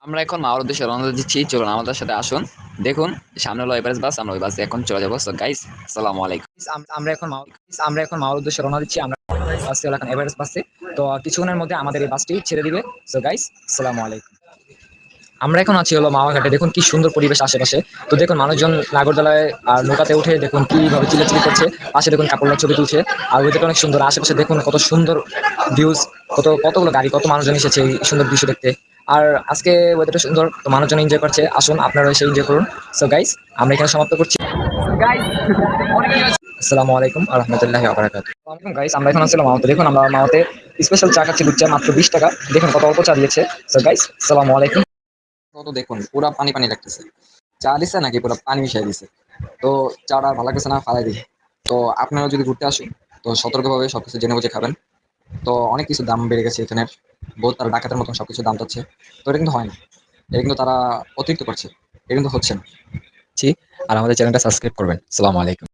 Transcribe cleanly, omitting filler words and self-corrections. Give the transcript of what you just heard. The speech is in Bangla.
আমরা এখন মাওয়ার উদ্দেশ্যে রওনা দিচ্ছি, চলুন আমাদের সাথে আসুন। দেখুন, সামনে হলো এভারেস্ট বাস, আমরা ওই বাসে এখন চলে যাবো। সো গাইস, আসসালামু আলাইকুম। আমরা এখন মাওয়ার উদ্দেশ্যে রওনা দিচ্ছি। আমরা বাসে হলো এখন এভারেস্ট বাসে। তো কিছুক্ষণের মধ্যে আমাদের এই বাসটি ছেড়ে দিবে। সো গাইস, আসসালামু আলাইকুম। আমরা এখন আছি হলো মাওয়া ঘাটে। দেখুন কি সুন্দর পরিবেশ আশেপাশে। তো দেখুন মানুষজন নাগরদোলায় আর নৌকাতে উঠে দেখুন কিভাবে চিল্লাচিল্লি করছে। পাশে দেখুন কাপড় ছবি তুলছে। আর ওইদিকে অনেক সুন্দর, আশেপাশে দেখুন কত সুন্দর ভিউজ, কতগুলো গাড়ি, কত মানুষজন এসেছে এই সুন্দর দৃশ্য দেখতে। আর আজকে ওয়েদারটা সুন্দর, তো মানুষজন এনজয় করছে। আসুন আপনারা এসে এনজয় করুন। সো গাইস, আমরা এখানে সমাপ্ত করছি। আসসালামু আলাইকুম ওয়া রাহমাতুল্লাহি ওয়া বারাকাতুহু। আসসালামু আলাইকুম গাইস, আমরা এখন আসলে মাওয়াতে। দেখুন আমরা মাওয়াতে স্পেশাল চা খাচ্ছি, দুধ চা, মাত্র 20 টাকা। দেখুন কত অল্প চা দিয়েছে। সো গাইস, আসসালামু আলাইকুম। তো দেখুন পুরা পানি পানি লাগতেছে। চা দিছে নাকি পুরো পানি মিশাই দিছে। তো চাটা ভালো লাগতেছে না, ফালাই দিই। তো আপনারা যদি ঘুরতে আসেন, তো সতর্কভাবে সবকিছু জেনে বুঝে খাবেন। তো অনেক কিছু দাম বেড়ে গেছে এখানের, বহুত তারা ডাকাতের মতন সবকিছু দাম চাচ্ছে। তো এটা কিন্তু হয় না, এটা কিন্তু তারা অতিরিক্ত করছে, এটা কিন্তু হচ্ছে না। জি। আর আমাদের চ্যানেলটা সাবস্ক্রাইব করবেন। আসসালামু আলাইকুম।